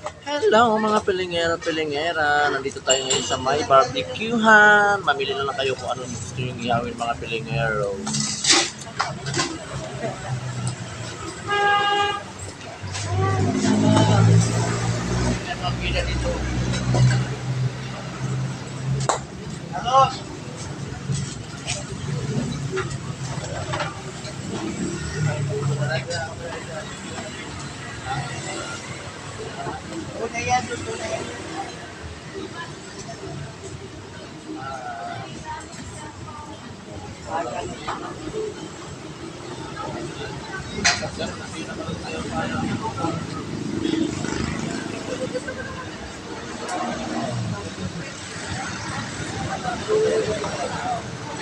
Hello mga pilingera-pilingera, nandito tayo ngayon sa may barbecuehan. Mamili na lang kayo kung ano gusto yung ihawin mga pilingero. Yan mga pila dito. Hello! Una yan, una yan.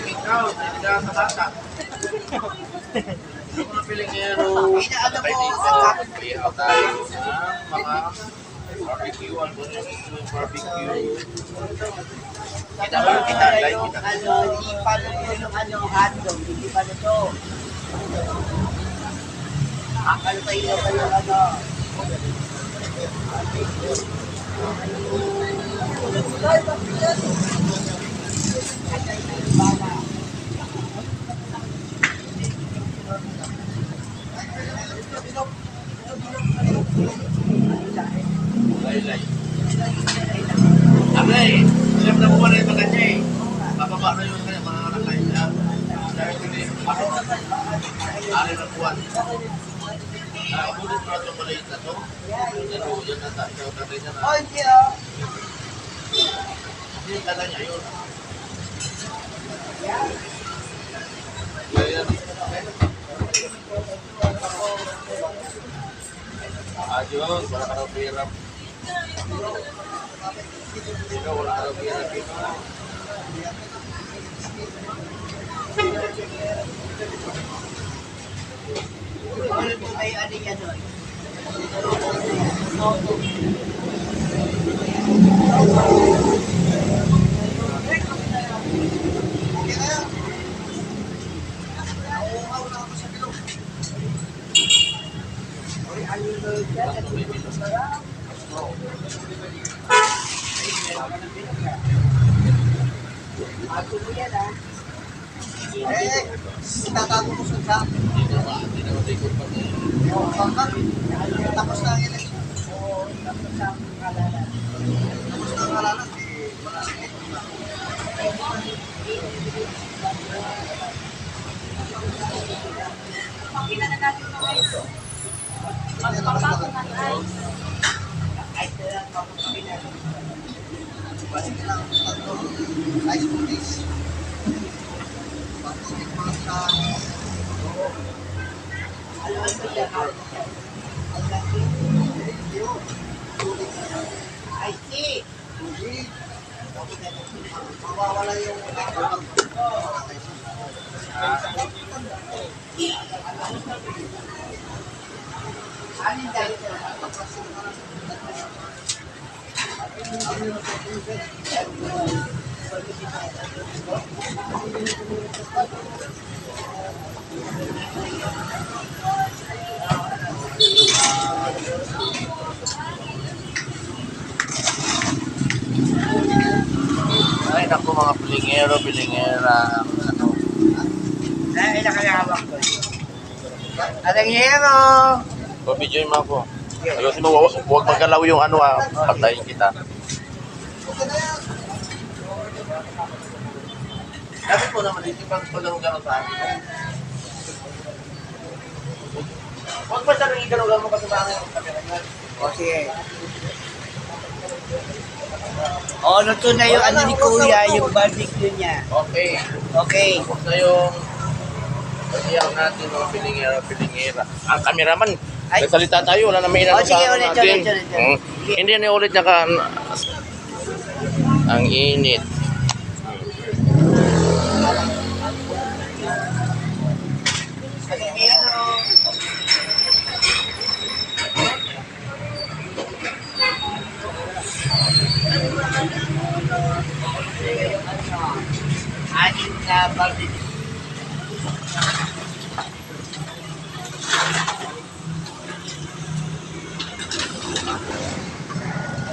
Ikaw, nagdaan sa bata. Mga pilingero, tayo dito. Ihaw tayo sa mga barbecue. Ano ba yung barbecue? Kita ba? Kita like kita. Hindi pa yung hotdog, hindi pa na to. Akal pa yung Laylay. Abay, siyam na buwan na yung mga kanya eh. Bababa na yung kanya, mga nakay niya. Dahil hindi, ari na buwan. Ulit pa ito maliit na to. Yan na tayo, tatay niya na. Oh, hindi ah. Hindi yung tatay niya yun. Ayan. Ayun, wala ka raw pera. Ikaw, wala ka raw pera dito. May ano yan doon. Itatago ko sa Hindi na matikot pa niya. tapos na ang election. Tapos na ang halalan. Tapos na ang halalan. Pakila na natin ito guys. Magpapako na guys. Kahit na lang pakila. Balik lang tatlong ice cookies. Patuloy pa sa I see. Mawawala yung alin dahil Ay, naku mga pilingero, pilingera. Ano? ay nakakahawak ko. Alang hero. Pabidyoin mo ako. Ayusin mo, huwag magalaw yung ano patayin kita. Dapat mo naman dito pag-gano'n sa akin. Huwag ba talagang i-gano'n mo kasi ba ang kamera niya? O sige. O, luto na yung ano ni Kuya, yung barbecue niya. Okay. Okay. Huwag na yung iyak natin mga pilingera. Ang kameraman, Ay. nagsalita tayo, wala na may inano Oh, sige, sa ano ulit, natin. ulit. Hindi na ulit niya ka. Ang init. Alang hero. Anim na barbecue.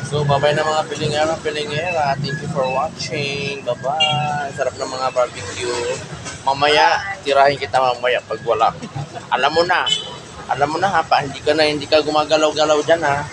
So, bye-bye na mga pilingera. Thank you for watching. Bye-bye. Sarap ng mga barbecue. Mamaya, tirahin kita mamaya pag wala. Alam mo na. Alam mo na ha, pa, hindi ka gumagalaw-galaw dyan ha.